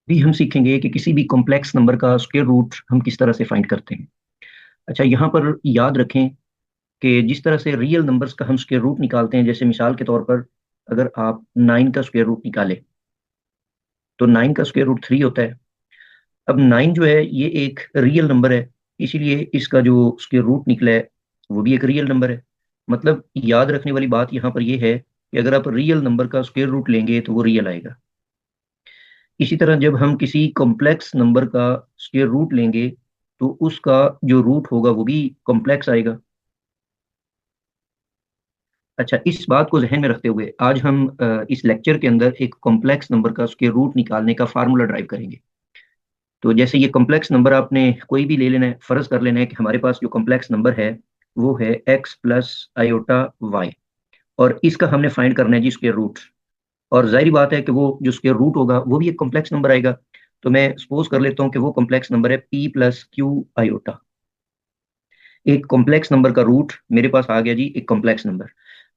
भी हम सीखेंगे कि किसी भी कॉम्प्लेक्स नंबर का स्क्वायर रूट हम किस तरह से फाइंड करते हैं। अच्छा, यहाँ पर याद रखें कि जिस तरह से रियल नंबर्स का हम स्क्वायर रूट निकालते हैं, जैसे मिसाल के तौर पर अगर आप 9 का स्क्वायर रूट निकालें तो 9 का स्क्वायर रूट 3 होता है। अब 9 जो है ये एक रियल नंबर है, इसीलिए इसका जो स्क्वायर रूट निकला है वो भी एक रियल नंबर है। मतलब याद रखने वाली बात यहाँ पर ये है कि अगर आप रियल नंबर का स्क्वायर रूट लेंगे तो वो रियल आएगा। इसी तरह जब हम किसी कॉम्प्लेक्स नंबर का स्क्वायर रूट लेंगे तो उसका जो रूट होगा वो भी कॉम्प्लेक्स आएगा। अच्छा, इस बात को जहन में रखते हुए आज हम इस लेक्चर के अंदर एक कॉम्प्लेक्स नंबर का स्क्वायर रूट निकालने का फार्मूला ड्राइव करेंगे। तो जैसे ये कॉम्प्लेक्स नंबर आपने कोई भी ले लेना है, फर्ज कर लेना है कि हमारे पास जो कॉम्प्लेक्स नंबर है वो है एक्स प्लस आयोटा वाई, और इसका हमने फाइंड करना है जी स्क्वायर रूट। और जाहिर बात है कि वो जो स्क्वायर रूट होगा वो भी एक कॉम्प्लेक्स नंबर आएगा। तो मैं सपोज कर लेता हूँ कि वो कॉम्प्लेक्स नंबर है पी प्लस क्यू आयोटा। एक कॉम्प्लेक्स नंबर का रूट मेरे पास आ गया जी, एक कॉम्प्लेक्स नंबर।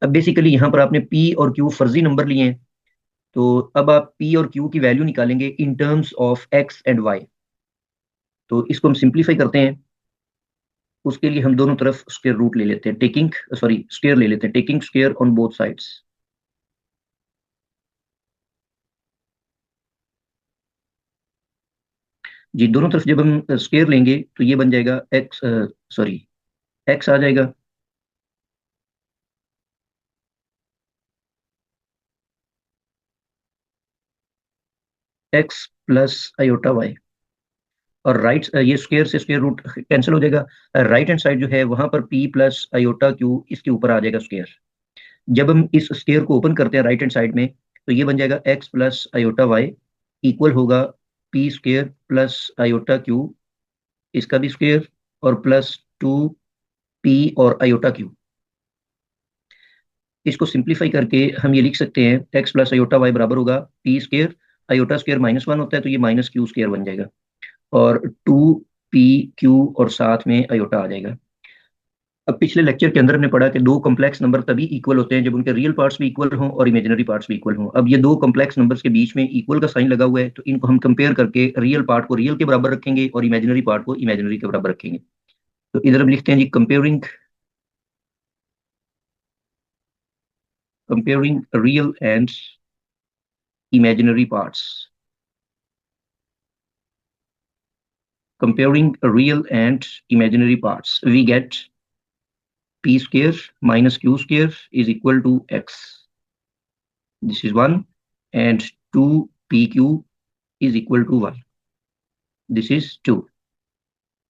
अब बेसिकली यहाँ पर आपने पी और क्यू फर्जी नंबर लिए हैं, तो अब आप पी और क्यू की वैल्यू निकालेंगे in terms of x and y. तो इसको हम सिंप्लीफाई करते हैं। उसके लिए हम दोनों तरफ स्क्वायर रूट ले लेते हैं, टेकिंग सॉरी स्क्वायर ले लेते हैं, taking square on both sides. जी, दोनों तरफ जब हम स्क्वायर लेंगे तो ये बन जाएगा एक्स, सॉरी एक्स आ जाएगा, एक्स प्लस आयोटा वाई। और राइट, ये स्क्वायर से स्क्वायर रूट कैंसिल हो जाएगा। राइट हैंड साइड जो है वहां पर पी प्लस आयोटा क्यू इसके ऊपर आ जाएगा स्क्वायर। जब हम इस स्क्वायर को ओपन करते हैं राइट हैंड साइड में तो ये बन जाएगा X plus iota Y equal होगा P square plus iota Q, इसका भी स्क्वायर, और प्लस 2 पी और आयोटा क्यू। इसको सिंप्लीफाई करके हम ये लिख सकते हैं एक्स प्लस आयोटा वाई बराबर होगा पी स्क्वायर, आयोटा स्क्वायर -1 होता है तो ये माइनस क्यू स्क्वायर बन जाएगा, और 2 पी क्यू और साथ में आयोटा आ जाएगा। अब पिछले लेक्चर के अंदर हमने पढ़ा कि दो कॉम्प्लेक्स नंबर तभी इक्वल होते हैं जब उनके रियल पार्ट्स भी इक्वल हों और इमेजिनरी पार्ट्स भी इक्वल हों। अब ये दो कॉम्प्लेक्स नंबर्स के बीच में इक्वल का साइन लगा हुआ है, तो इनको हम कंपेयर करके रियल पार्ट को रियल के बराबर रखेंगे और इमेजिनरी पार्ट को इमेजिनरी के बराबर रखेंगे। तो इधर हम लिखते हैं जी comparing, comparing real and imaginary parts, comparing real and imaginary parts, we get p square minus q square is equal to x. This is 1, and 2pq is equal to 1. This is 2.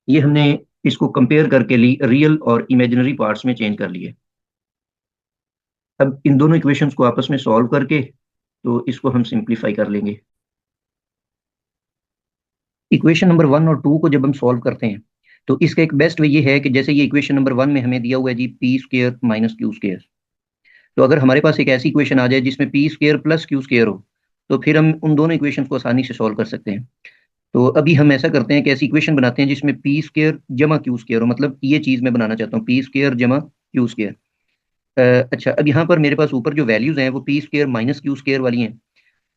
ये हमने इसको compare करके ली, real और imaginary parts में change कर लिए। अब इन दोनों इक्वेशंस को आपस में सॉल्व करके तो इसको हम सिंप्लीफाई कर लेंगे। इक्वेशन नंबर 1 और 2 को जब हम सॉल्व करते हैं तो इसका एक बेस्ट वे ये है कि जैसे ये इक्वेशन नंबर 1 में हमें दिया हुआ है G P square minus Q square, तो अगर हमारे पास एक ऐसी इक्वेशन आ जाए जिसमें P square plus q square हो तो फिर हम उन दोनों इक्वेशन को आसानी से सॉल्व कर सकते हैं। तो अभी हम ऐसा करते हैं कि ऐसी इक्वेशन बनाते हैं जिसमें पी स्क्र जमा क्यू स्क्र हो, मतलब ये चीज़ मैं बनाना चाहता हूँ पी स्क्र जमा क्यू स्क्र। अच्छा, अब यहाँ पर मेरे पास ऊपर जो वैल्यूज हैं वो P square minus Q square वाली हैं,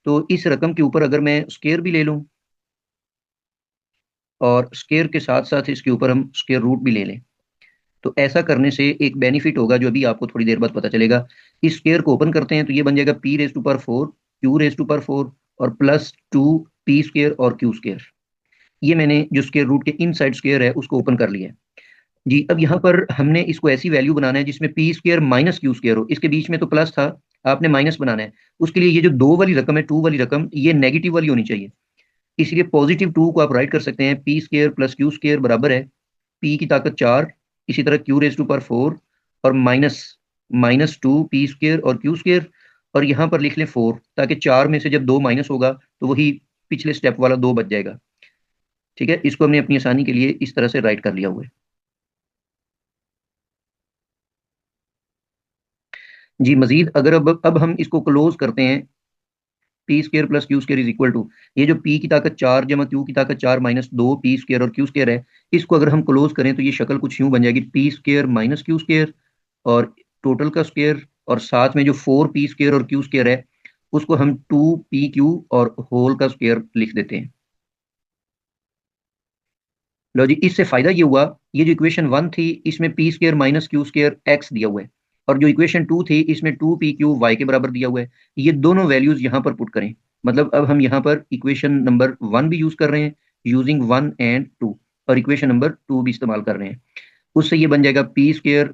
तो इस रकम के ऊपर अगर मैं स्क्र भी ले लूँ और स्क्र के साथ साथ इसके ऊपर हम स्क्र रूट भी ले लें, तो ऐसा करने से एक बेनिफिट होगा जो अभी आपको थोड़ी देर बाद पता चलेगा। इस स्क्वायर को ओपन करते हैं तो ये बन जाएगा p raise to power 4 q raise to power 4 और प्लस 2 पी स्क्वायर और क्यू स्क्वायर। ये मैंने जो स्क्वायर रूट के इन साइड स्क्वायर है उसको ओपन कर लिया है जी। अब यहाँ पर हमने इसको ऐसी वैल्यू बनाना है जिसमें P square minus Q square हो, इसके बीच में तो प्लस था, आपने माइनस बनाना है। उसके लिए ये जो दो वाली रकम है, टू वाली रकम, ये नेगेटिव वाली होनी चाहिए, इसलिए पॉजिटिव 2 को आप राइट कर सकते हैं P square plus Q square बराबर है पी की ताकत 4, इसी तरह क्यू रेज टू पावर 4 और माइनस -2 पी स्क्वायर और क्यू स्क्वायर, और यहाँ पर लिख लें 4 ताकि 4 में से जब 2 माइनस होगा तो वही पिछले स्टेप वाला 2 बच जाएगा। ठीक है, इसको हमने अपनी आसानी के लिए इस तरह से राइट कर लिया हुआ है जी। मजीद अगर अब हम इसको क्लोज करते हैं, p square plus q square is equal to, ये जो पी की ताकत 4 जमा क्यू की ताकत 4 -2 पी स्क्र और क्यू स्क्र है, इसको अगर हम क्लोज करें तो ये शक्ल कुछ यूं बन जाएगी P square minus Q square और टोटल का स्क्वायर और साथ में जो 4 पी स्क्र और क्यू स्क्र है उसको हम 2pq और होल का स्क्वायर लिख देते हैं। लो जी, इससे फायदा ये हुआ, ये जो इक्वेशन 1 थी इसमें P square minus Q square x दिया हुआ है, और जो इक्वेशन 2 थी इसमें 2pq y के बराबर दिया हुआ है। ये दोनों वैल्यूज यहाँ पर पुट करें, मतलब अब हम यहाँ पर इक्वेशन नंबर 1 भी यूज कर रहे हैं यूजिंग 1 एंड 2, और इक्वेशन नंबर 2 भी इस्तेमाल कर रहे हैं। उससे ये बन जाएगा पी स्क्वायर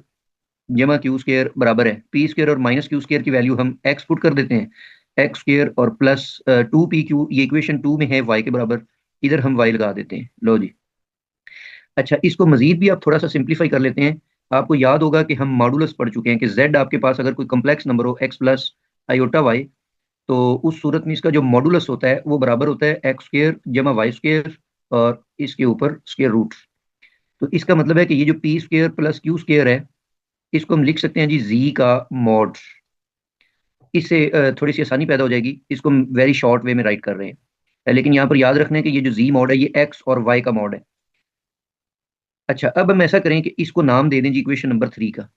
जमा क्यू स्क्वायर बराबर है पी स्क्वायर और माइनस क्यू स्क्वायर की वैल्यू हम एक्स पुट कर देते हैं, एक्स स्क्वायर और प्लस 2pq, ये इक्वेशन 2 में है y के बराबर, इधर हम y लगा देते हैं। लो जी, अच्छा इसको मजीद भी आप थोड़ा सा सिंप्लीफाई कर लेते हैं। आपको याद होगा कि हम मॉडुलस पढ़ चुके हैं कि z आपके पास अगर कोई कम्प्लेक्स नंबर हो x प्लस आयोटा वाई, तो उस सूरत में इसका जो मॉडुलस होता है वो बराबर होता है एक्स स्क्वायर जमा वाई स्क्वायर और इसके ऊपर स्क्वायर रूट। तो इसका मतलब है कि ये जो P square plus Q square है, इसको हम लिख सकते हैं जी जी का मॉड। इससे थोड़ी सी आसानी पैदा हो जाएगी, इसको हम वेरी शॉर्ट वे में राइट कर रहे हैं। लेकिन यहाँ पर याद रखना है कि ये जो जी मॉड है ये एक्स और वाई का मॉड है। अच्छा अब हम ऐसा करें कि इसको नाम दे दें जी इक्वेशन नंबर 3 का।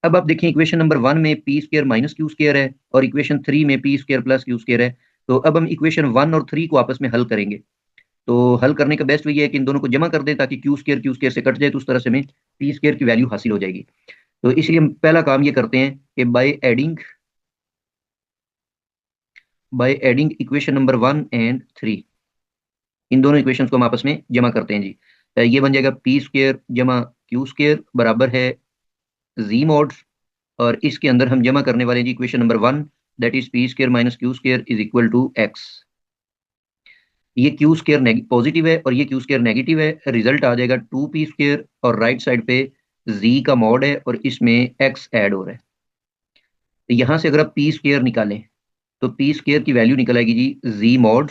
अब आप देखें इक्वेशन नंबर 1 में P square minus Q square है और इक्वेशन 3 में P square plus Q square है। तो अब हम इक्वेशन 1 और 3 को आपस में हल करेंगे। तो हल करने का बेस्ट वे ये है कि इन दोनों को जमा कर दें ताकि क्यू स्क्वायर से कट जाए, तो उस तरह से हमें पी स्क्वायर की वैल्यू हासिल हो जाएगी। तो इसलिए हम पहला काम ये करते हैं कि by adding equation number 1 and 3, इन दोनों इक्वेशंस को हम आपस में जमा करते हैं जी। ये बन जाएगा पी स्क्वायर जमा क्यू स्क्वायर बराबर है जी मॉड, और इसके अंदर हम जमा करने वाले हैं जी equation number 1, that is P square minus Q square is equal to X. ये क्यू स्क्वायर पॉजिटिव है और ये क्यू स्क्वायर नेगेटिव है, रिजल्ट आ जाएगा 2p स्क्वायर, और राइट साइड पे z का मॉड है और इसमें x ऐड हो रहा है। तो यहाँ से अगर आप पी स्क्वायर निकालें तो पी स्क्वायर की वैल्यू निकल आएगी जी z मॉड,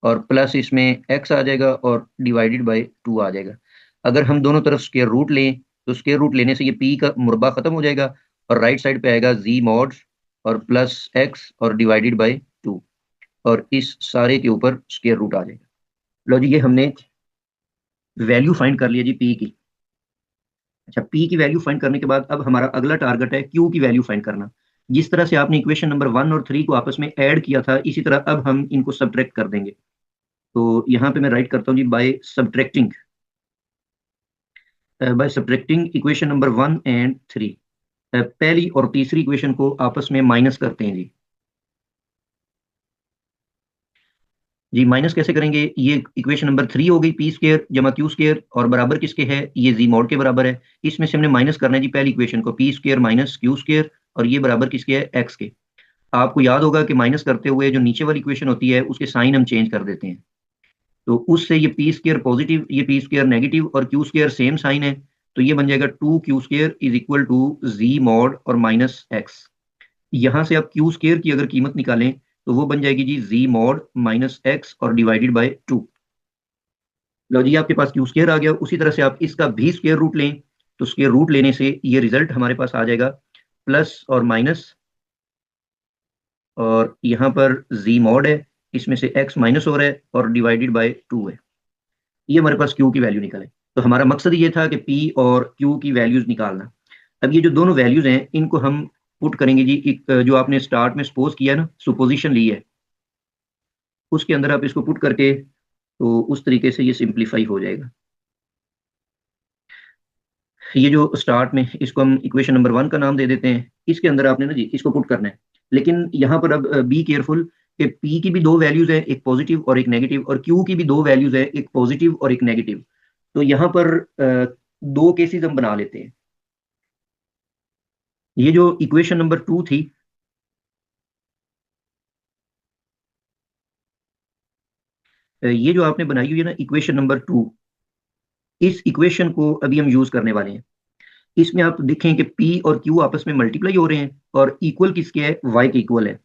और प्लस इसमें x आ जाएगा और डिवाइडेड बाय 2 आ जाएगा। अगर हम दोनों तरफ स्क्वायर रूट लें तो स्क्वायर रूट लेने से ये p का मुरबा खत्म हो जाएगा, और राइट साइड पे आएगा z मॉड और प्लस x और डिवाइडेड बाय 2, और इस सारे के ऊपर स्क्वायर रूट आ जाएगा। लो जी, ये हमने वैल्यू फाइंड कर लिया जी पी की। अच्छा, पी की वैल्यू फाइंड करने के बाद अब हमारा अगला टारगेट है क्यू की वैल्यू फाइंड करना। जिस तरह से आपने इक्वेशन नंबर 1 और 3 को आपस में ऐड किया था, इसी तरह अब हम इनको सब्ट्रैक्ट कर देंगे। तो यहाँ पे मैं राइट करता हूँ जी by subtracting equation number 1 and 3। पहली और तीसरी इक्वेशन को आपस में माइनस करते हैं जी। जी माइनस कैसे करेंगे, ये इक्वेशन नंबर 3 हो गई पी स्क्वायर जमा क्यू स्क्वायर, और बराबर किसके है, ये जी मॉड के बराबर है। इसमें से हमने माइनस करना है जी पहली इक्वेशन को, P square minus Q square, और ये बराबर किसके है, एक्स के। आपको याद होगा कि माइनस करते हुए जो नीचे वाली इक्वेशन होती है उसके साइन हम चेंज कर देते हैं। तो उससे ये पी स्क्वायर पॉजिटिव, ये पी स्क्वायर नेगेटिव और क्यू स्क्वायर सेम साइन है, तो ये बन जाएगा 2q² is equal to z mod और माइनस एक्स। यहाँ से आप क्यू स्क्वायर की अगर कीमत निकालें तो वो बन जाएगी जी जी मॉड माइनस एक्स और डिवाइडेड बाय 2। लो जी, आपके पास क्यू स्क्वायर आ गया। उसी तरह से आप इसका भी स्क्वायर रूट लें, तो स्क्वायर रूट लेने से ये रिजल्ट हमारे पास आ जाएगा प्लस और माइनस, और यहाँ पर जी मॉड है, इसमें से x माइनस हो रहा है और डिवाइडेड बाय 2 है। ये हमारे पास q की वैल्यू निकले। तो हमारा मकसद ये था कि p और q की वैल्यूज निकालना। अब ये जो दोनों वैल्यूज हैं इनको हम पुट करेंगे जी, एक जो आपने स्टार्ट में सपोज किया ना, सुपोजिशन ली है, उसके अंदर आप इसको पुट करके, तो उस तरीके से ये सिंप्लीफाई हो जाएगा। ये जो स्टार्ट में इसको हम इक्वेशन नंबर 1 का नाम दे देते हैं, इसके अंदर आपने ना जी इसको पुट करना है। लेकिन यहाँ पर अब बी केयरफुल कि पी की भी दो वैल्यूज है, एक पॉजिटिव और एक नेगेटिव, और क्यू की भी दो वैल्यूज है, एक पॉजिटिव और एक नेगेटिव। तो यहाँ पर दो केसेस हम बना लेते हैं। ये जो इक्वेशन नंबर 2 थी, ये जो आपने बनाई हुई है ना इक्वेशन नंबर 2, इस इक्वेशन को अभी हम यूज करने वाले हैं। इसमें आप देखें कि P और Q आपस में मल्टीप्लाई हो रहे हैं और इक्वल किसके है, Y के इक्वल है।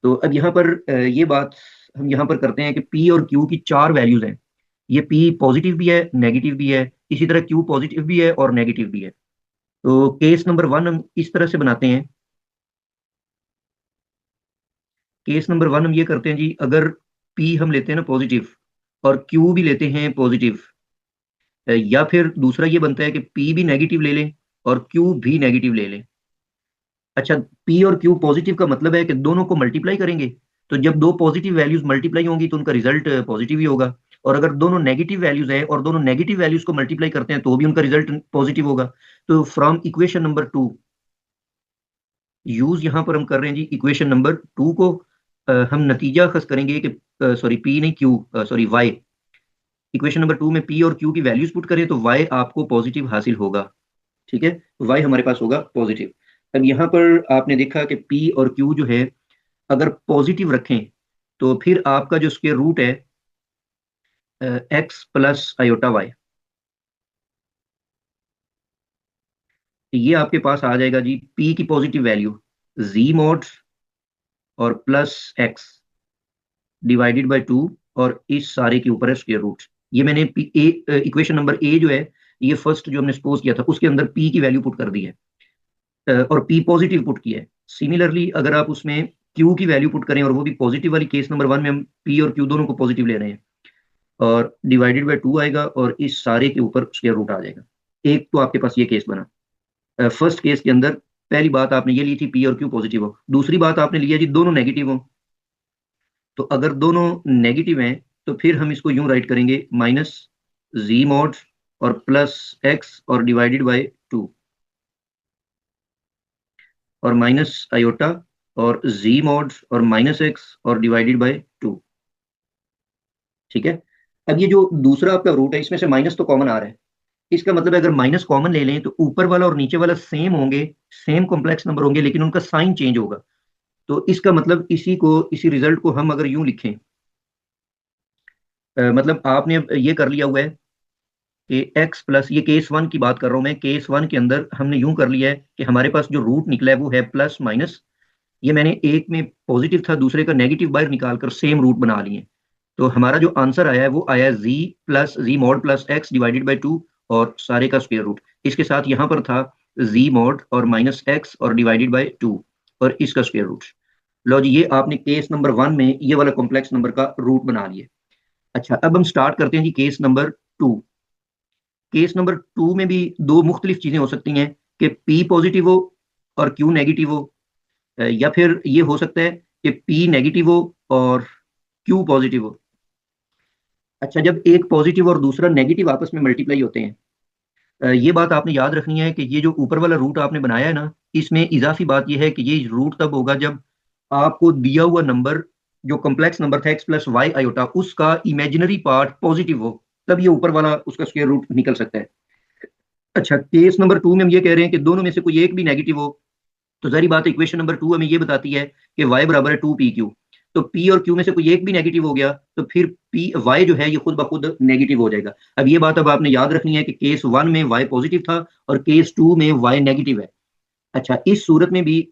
तो अब यहाँ पर ये बात हम यहाँ पर करते हैं कि P और Q की चार वैल्यूज हैं। ये P पॉजिटिव भी है, नेगेटिव भी है, इसी तरह Q पॉजिटिव भी है और नेगेटिव भी है। तो केस नंबर 1 हम इस तरह से बनाते हैं। केस नंबर 1 हम ये करते हैं जी, अगर P हम लेते हैं ना पॉजिटिव और Q भी लेते हैं पॉजिटिव, या फिर दूसरा ये बनता है कि P भी नेगेटिव ले लें और Q भी नेगेटिव ले लें। अच्छा, पी और क्यू पॉजिटिव का मतलब है कि दोनों को मल्टीप्लाई करेंगे, तो जब दो पॉजिटिव वैल्यूज मल्टीप्लाई होंगी तो उनका रिजल्ट पॉजिटिव ही होगा। और अगर दोनों नेगेटिव वैल्यूज है और दोनों नेगेटिव वैल्यूज को मल्टीप्लाई करते हैं तो भी उनका रिजल्ट पॉजिटिव होगा। तो फ्रॉम इक्वेशन नंबर 2, यूज यहां पर हम कर रहे हैं जी इक्वेशन नंबर 2 को, हम नतीजा खस करेंगे कि सॉरी पी नहीं q, sorry y. Equation number 2 में पी और क्यू की वैल्यूज पुट करें तो वाई आपको पॉजिटिव हासिल होगा। ठीक है, वाई हमारे पास होगा पॉजिटिव। अब यहाँ पर आपने देखा कि पी और क्यू जो है अगर पॉजिटिव रखें तो फिर आपका जो स्क्वायर रूट है एक्स प्लस आयोटा वाई, ये आपके पास आ जाएगा जी पी की पॉजिटिव वैल्यू जी मॉड और प्लस एक्स डिवाइडेड बाय 2, और इस सारे के ऊपर है स्क्वायर रूट। ये मैंने इक्वेशन नंबर ए जो है, ये फर्स्ट जो हमने सपोज किया था उसके अंदर पी की वैल्यू पुट कर दी है, और पी पॉजिटिव पुट किया है। सिमिलरली अगर आप उसमें क्यू की वैल्यू पुट करें और वो भी पॉजिटिव वाली, केस नंबर 1 में हम पी और क्यू दोनों को पॉजिटिव ले रहे हैं, और डिवाइडेड बाय 2 आएगा और इस सारे के ऊपर स्क्वायर रूट आ जाएगा। एक तो आपके पास ये केस बना। फर्स्ट केस के अंदर पहली बात आपने ये ली थी पी और क्यू पॉजिटिव हो, दूसरी बात आपने लिया जी दोनों नेगेटिव हो। तो अगर दोनों नेगेटिव हैं तो फिर हम इसको यूं राइट करेंगे माइनस जी मॉड और प्लस एक्स और डिवाइडेड बाय 2, और माइनस आयोटा और जी मॉड और माइनस एक्स और डिवाइडेड बाय 2। ठीक है, अब ये जो दूसरा आपका रूट है इसमें से माइनस तो कॉमन आ रहा है, इसका मतलब है अगर माइनस कॉमन ले लें तो ऊपर वाला और नीचे वाला सेम होंगे, सेम कॉम्प्लेक्स नंबर होंगे, लेकिन उनका साइन चेंज होगा। तो इसका मतलब इसी रिजल्ट को हम अगर यूं लिखें, मतलब आपने अब ये कर लिया हुआ है कि एक्स प्लस, ये केस 1 की बात कर रहा हूं मैं, केस 1 के अंदर हमने यूं कर लिया है कि हमारे पास जो रूट निकला है वो है प्लस माइनस। ये मैंने एक में पॉजिटिव था दूसरे का नेगेटिव बाहर निकाल कर सेम रूट बना लिए। तो हमारा जो आंसर आया है वो आया जी plus Z mod plus X divided by 2 और सारे का स्क्वायर रूट। इसके साथ यहाँ पर था जी मॉड और माइनस एक्स और डिवाइडेड बाई 2 और इसका स्क्वायर रूट। लो जी, ये आपने केस नंबर 1 में ये वाला कॉम्प्लेक्स नंबर का रूट बना लिया। अच्छा, अब हम स्टार्ट करते हैं जी केस नंबर 2। केस नंबर 2 में भी दो मुख्तलिफ चीजें हो सकती हैं कि पी पॉजिटिव हो और क्यू नेगेटिव हो, या फिर ये हो सकता है कि पी नेगेटिव हो और क्यू पॉजिटिव हो। अच्छा, जब एक पॉजिटिव और दूसरा नेगेटिव आपस में मल्टीप्लाई होते हैं, ये बात आपने याद रखनी है कि ये जो ऊपर वाला रूट आपने बनाया है ना, इसमें इजाफी बात ये है कि ये रूट तब होगा जब आपको दिया हुआ नंबर जो कॉम्प्लेक्स नंबर था एक्स प्लस वाई आयोटा उसका इमेजिनरी पार्ट पॉजिटिव हो, तब ये ऊपर वाला उसका स्क्वायर रूट निकल सकता है। अच्छा, केस नंबर 2 में हम ये कह रहे हैं कि दोनों में से कोई एक भी नेगेटिव हो, तो सारी बात इक्वेशन नंबर 2 हमें ये बताती है कि y बराबर है 2pq। तो p और q में से कोई एक भी नेगेटिव हो गया तो फिर p y जो है ये खुद ब खुद नेगेटिव हो जाएगा। अब ये बात अब आपने याद रखनी है कि केस 1 में y पॉजिटिव था और केस 2 में y नेगेटिव है। अच्छा, इस सूरत में भी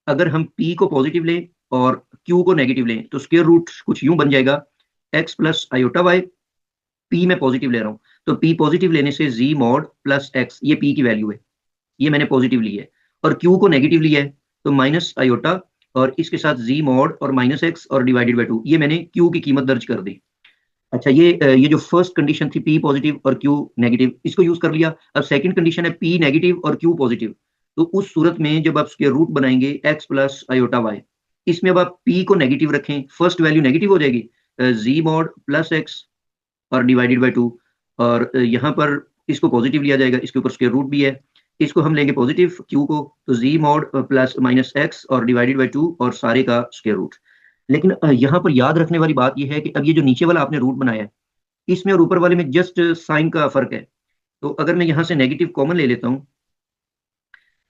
अगर हम p को पॉजिटिव लें और q को नेगेटिव लें तो स्क्वायर रूट कुछ यूं बन जाएगा x plus iota y, p में पॉजिटिव ले रहा हूं तो p पॉजिटिव लेने से z मॉड प्लस x, ये p की वैल्यू है, ये मैंने पॉजिटिव ली है, और Q को नेगेटिव लिया है तो माइनस आयोटा और इसके साथ जी मॉड और माइनस एक्स और डिवाइडेड बाई 2, ये मैंने Q की कीमत दर्ज कर दी। अच्छा, ये जो फर्स्ट कंडीशन थी P पॉजिटिव और Q नेगेटिव, इसको यूज कर लिया। अब सेकंड कंडीशन है P नेगेटिव और Q पॉजिटिव। तो उस सूरत में जब आप स्क्वायर रूट बनाएंगे x प्लस आयोटा वाई, इसमें अब आप P को नेगेटिव रखें, फर्स्ट वैल्यू नेगेटिव हो जाएगी, जी मॉड प्लस एक्स और डिवाइडेड बाई 2, और यहाँ पर इसको पॉजिटिव लिया जाएगा, इसके ऊपर स्क्वायर रूट भी है, इसको हम लेंगे पॉजिटिव क्यू को, तो जी मॉड प्लस माइनस एक्स और डिवाइडेड बाई 2 और सारे का स्क्वायर रूट। लेकिन यहाँ पर याद रखने वाली बात यह है कि अब ये जो नीचे वाला आपने रूट बनाया है इसमें और ऊपर वाले में जस्ट साइन का फर्क है। तो अगर मैं यहाँ से नेगेटिव कॉमन ले लेता हूँ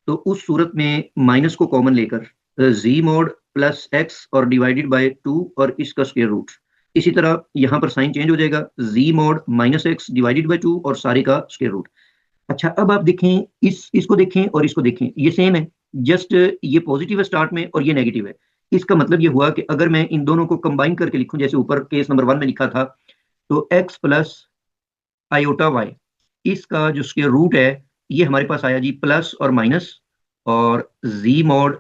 तो उस सूरत में माइनस को कॉमन लेकर जी मॉड प्लस एक्स और डिवाइडेड बाय 2 और इसका स्क्वायर रूट, इसी तरह यहाँ पर साइन चेंज हो जाएगा, Z mod minus X divided by 2 और सारे का स्क्वायर रूट। अच्छा, अब आप देखें इसको देखें और इसको देखें, ये सेम है, जस्ट ये पॉजिटिव है स्टार्ट में और ये नेगेटिव है। इसका मतलब ये हुआ कि अगर मैं इन दोनों को कंबाइन करके लिखूं जैसे ऊपर केस नंबर 1 में लिखा था, तो x प्लस आयोटा वाई, इसका जो स्क्वायर रूट है ये हमारे पास आया जी प्लस और माइनस और जी मॉड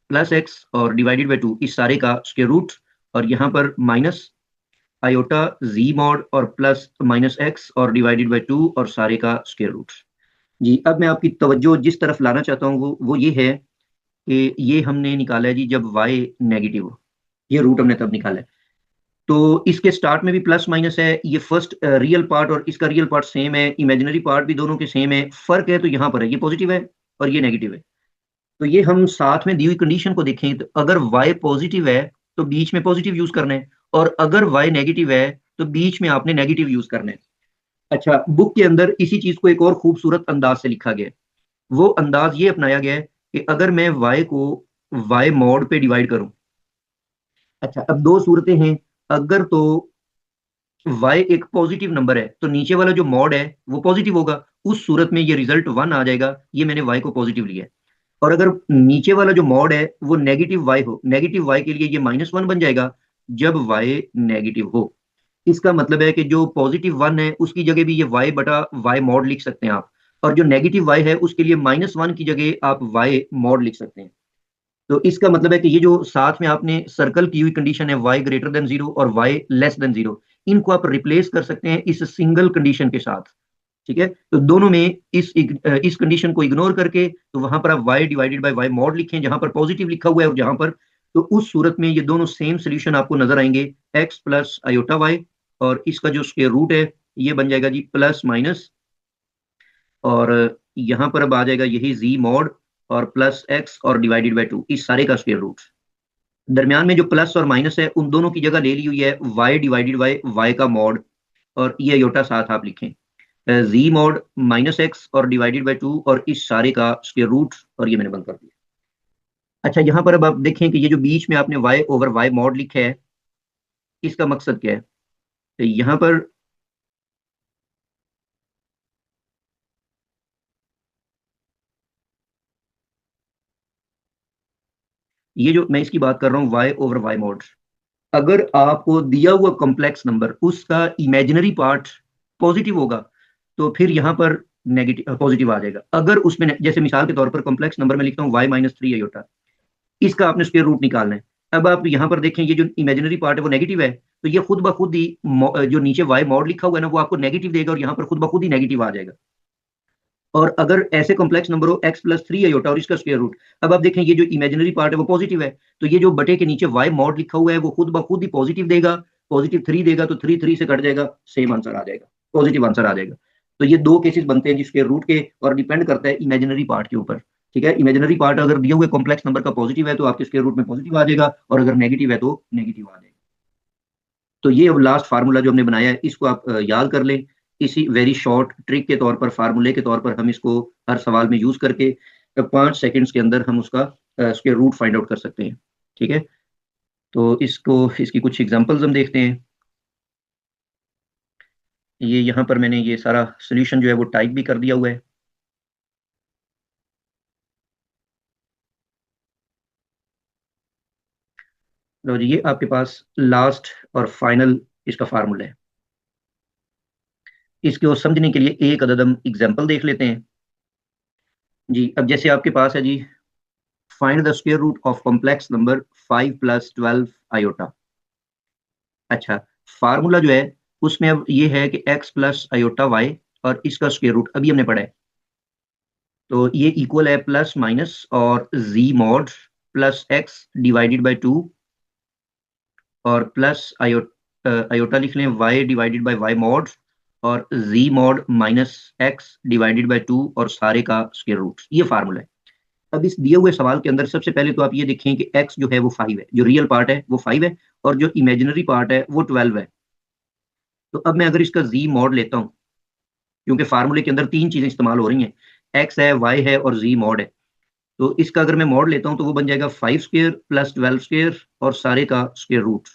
प्लस एक्स और डिवाइडेड बाई 2 इस सारे का स्क्वायर रूट, और यहाँ पर माइनस आयोटा जी मॉड और प्लस माइनस एक्स और डिवाइडेड बाई 2 और सारे का स्क्वायर रूट। जी, अब मैं आपकी तवज्जो जिस तरफ लाना चाहता हूँ वो ये है कि ये हमने निकाला है जी जब y नेगेटिव हो, ये रूट हमने तब निकाला है। तो इसके स्टार्ट में भी प्लस माइनस है, ये फर्स्ट रियल पार्ट और इसका रियल पार्ट सेम है, इमेजिनरी पार्ट भी दोनों के सेम है, फर्क है तो यहाँ पर है, ये पॉजिटिव है और ये नेगेटिव है। तो ये हम साथ में दी हुई कंडीशन को देखें तो अगर y पॉजिटिव है तो बीच में पॉजिटिव यूज करना है, और अगर y नेगेटिव है तो बीच में आपने नेगेटिव यूज करना है। अच्छा, बुक के अंदर इसी चीज को एक और खूबसूरत अंदाज से लिखा गया है। वो अंदाज ये अपनाया गया है कि अगर मैं y को y मॉड पे डिवाइड करूं। अच्छा, अब दो सूरतें हैं। अगर तो y एक पॉजिटिव नंबर है तो नीचे वाला जो मॉड है वो पॉजिटिव होगा, उस सूरत में ये रिजल्ट 1 आ जाएगा, ये मैंने y को पॉजिटिव लिया है। और अगर नीचे वाला जो मॉड है वो नेगेटिव y हो, नेगेटिव y के लिए ये -1 बन जाएगा जब y नेगेटिव हो। इसका मतलब है कि जो पॉजिटिव 1 है उसकी जगह भी ये y बटा y मॉड लिख सकते हैं आप, और जो नेगेटिव y है उसके लिए -1 की जगह आप y मॉड लिख सकते हैं। तो इसका मतलब है कि ये जो साथ में आपने सर्कल की हुई कंडीशन है y ग्रेटर देन 0 और y लेस देन 0, इनको आप रिप्लेस कर सकते हैं इस सिंगल कंडीशन के साथ। ठीक है, तो दोनों में इस कंडीशन को इग्नोर करके तो वहां पर आप y divided by y mod लिखें जहां पर पॉजिटिव लिखा हुआ है, और जहां पर, तो उस सूरत में ये दोनों सेम सोल्यूशन आपको नजर आएंगे, x प्लस आयोटा y, और इसका जो स्क्वायर रूट है ये बन जाएगा जी प्लस माइनस, और यहाँ पर अब आ जाएगा यही z मॉड और प्लस x और डिवाइडेड बाय 2, इस सारे का स्क्वायर रूट। दरमियान में जो प्लस और माइनस है उन दोनों की जगह ले ली हुई है y डिवाइडेड बाय y का मॉड, और ये अयोटा साथ आप लिखें z मॉड -x और डिवाइडेड बाय 2 और इस सारे का स्क्वायर रूट, और ये मैंने बंद कर दिया। अच्छा, यहाँ पर अब आप देखें कि ये जो बीच में आपने y ओवर y मॉड लिखा है, इसका मकसद क्या है। तो यहाँ पर ये जो मैं इसकी बात कर रहा हूँ y ओवर y मॉड, अगर आपको दिया हुआ कॉम्प्लेक्स नंबर उसका इमेजिनरी पार्ट पॉजिटिव होगा तो फिर यहाँ पर नेगेटिव पॉजिटिव आ जाएगा। अगर उसमें जैसे मिसाल के तौर पर कॉम्प्लेक्स नंबर में लिखता हूँ y-3 अयोटा, इसका आपने स्क्वायर रूट निकालना है। अब आप यहाँ पर देखें ये जो इमेजिनरी पार्ट है वो नेगेटिव है, तो ये खुद ब खुद ही जो नीचे y मॉड लिखा हुआ है ना वो आपको नेगेटिव देगा, और यहाँ पर खुद ब खुद ही नेगेटिव आ जाएगा। और अगर ऐसे कॉम्प्लेक्स नंबर हो x+3 अयोटा और इसका स्क्वायर रूट, अब आप देखें ये जो इमेजिनरी पार्ट है वो पॉजिटिव है, तो ये जो बटे के नीचे y मॉड लिखा हुआ है वो खुद ब खुद ही पॉजिटिव देगा, +3 देगा तो 3 से कट जाएगा, सेम आंसर आ जाएगा, पॉजिटिव आंसर आ जाएगा। तो ये दो केसेस बनते हैं जिसके रूट के, और डिपेंड करता है इमेजिनरी पार्ट के ऊपर। ठीक है, इमेजिनरी पार्ट अगर दिए हुए कॉम्प्लेक्स नंबर का पॉजिटिव है तो आपके स्क्वायर रूट में पॉजिटिव आ जाएगा, और अगर नेगेटिव है तो नेगेटिव आ जाएगा। तो ये अब लास्ट फार्मूला जो हमने बनाया है इसको आप याद कर लें, इसी वेरी शॉर्ट ट्रिक के तौर पर, फार्मूले के तौर पर हम इसको हर सवाल में यूज करके 5 सेकंड्स के अंदर हम उसका स्क्वायर रूट फाइंड आउट कर सकते हैं। ठीक है, तो इसकी कुछ एग्जांपल्स हम देखते हैं। ये यहाँ पर मैंने ये सारा सोल्यूशन जो है वो टाइप भी कर दिया हुआ है। लो जी, ये आपके पास लास्ट और फाइनल इसका फार्मूला है। इसको समझने के लिए एक अदद हम एग्जाम्पल देख लेते हैं। जी, अब जैसे आपके पास है जी, find the square root of complex number 5+12 iota. अच्छा, फार्मूला जो है उसमें अब ये है कि x प्लस आयोटा वाई और इसका स्क्वायर रूट अभी हमने पढ़ा है, तो ये इक्वल है प्लस माइनस और z mod plus x divided by 2 और प्लस आयोटा लिख लें y divided by y mod और z mod minus x divided by 2 और सारे का स्क्वायर रूट, ये फार्मूला है। अब इस दिए हुए सवाल के अंदर सबसे पहले तो आप ये देखें कि x जो है वो 5 है, जो रियल पार्ट है वो 5 है, और जो इमेजिनरी पार्ट है वो 12 है। तो अब मैं अगर इसका z मॉड लेता हूँ, क्योंकि फार्मूले के अंदर तीन चीजें इस्तेमाल हो रही हैं, x है, y है और z मॉड है, तो इसका अगर मैं मॉड लेता हूँ तो वो बन जाएगा 5² प्लस 12² और सारे का स्क्वायर रूट,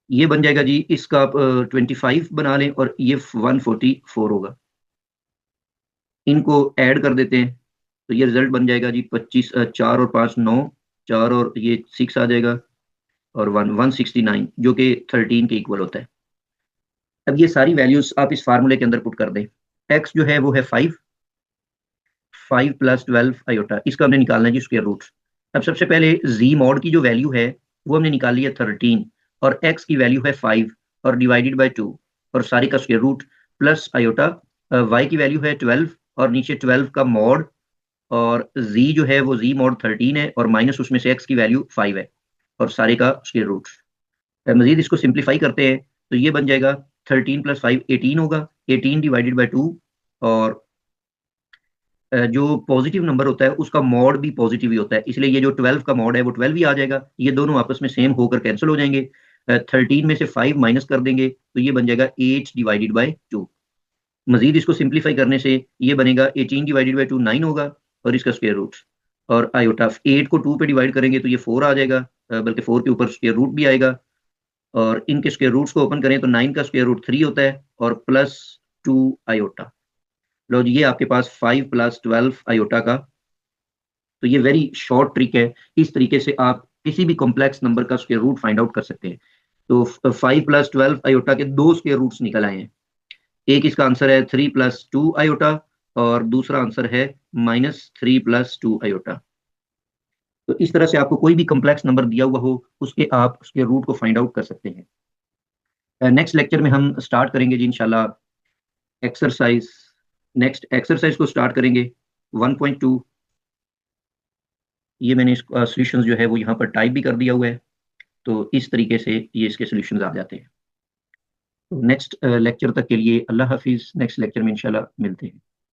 ये बन जाएगा जी, इसका आप 25 बना लें और ये 144 होगा। इनको ऐड कर देते हैं तो ये रिजल्ट बन जाएगा जी 25, 4 और 5 9, 4 और ये 6 आ जाएगा, और 169 जो कि 13 के इक्वल होता है। अब ये सारी वैल्यूज आप इस फार्मूले के अंदर पुट कर दें। x जो है वो है 5, 5+12 आयोटा, इसका हमने निकालना है जी स्क्वायर रूट। अब सबसे पहले z मॉड की जो वैल्यू है वो हमने निकाली है 13, और x की वैल्यू है 5 और डिवाइडेड बाय 2 और सारी का square root, plus iota y की वैल्यू है 12 और नीचे 12 का मॉड, और z जो है वो z मॉड 13 है, और माइनस उसमें से x की वैल्यू 5 है, और सारे का स्क्वायर रूट। मजीद इसको सिंप्लीफाई करते हैं तो ये बन जाएगा 13 + 5 18 होगा, 18 डिवाइडेड बाई 2, और जो पॉजिटिव नंबर होता है उसका मॉड भी पॉजिटिव ही होता है, इसलिए ये जो 12 का मॉड है वो 12 ही आ जाएगा, ये दोनों आपस में सेम होकर कैंसिल हो जाएंगे। 13 में से 5 माइनस कर देंगे तो ये बन जाएगा 8 डिवाइडेड बाई 2। मजीद इसको सिंप्लीफाई करने से ये बनेगा 18 डिवाइडेड बाई 2 9 होगा, और इसका स्क्वायर रूट, और आयोटा 8 को 2 पे डिवाइड करेंगे तो ये 4 आ जाएगा, बल्कि 4 के ऊपर स्क्वायर रूट भी आएगा, और इनके स्क्वायर रूट्स को ओपन करें तो 9 का स्क्वायर रूट 3 होता है, और प्लस 2 आयोटा। लो जी, ये आपके पास 5 + 12 आयोटा का। तो ये वेरी शॉर्ट ट्रिक है, इस तरीके से आप किसी भी कॉम्प्लेक्स नंबर का स्क्वायर रूट फाइंड आउट कर सकते हैं। तो 5 + 12 आयोटा के दो स्क्वायर रूट्स निकल आए हैं, एक इसका आंसर है 3 + 2 आयोटा, और दूसरा आंसर है -3 + 2 आयोटा। तो इस तरह से आपको कोई भी कॉम्प्लेक्स नंबर दिया हुआ हो उसके आप उसके रूट को फाइंड आउट कर सकते हैं। नेक्स्ट लेक्चर में हम स्टार्ट करेंगे जी इंशाल्लाह एक्सरसाइज। नेक्स्ट एक्सरसाइज को स्टार्ट करेंगे 1.2। ये मैंने इसका सॉल्यूशंस जो है वो यहाँ पर टाइप भी कर दिया हुआ है, तो इस तरीके से ये इसके सॉल्यूशंस आ जाते हैं। तो नेक्स्ट लेक्चर तक के लिए अल्लाह हाफिज़, नेक्स्ट लेक्चर में इंशाल्लाह मिलते हैं।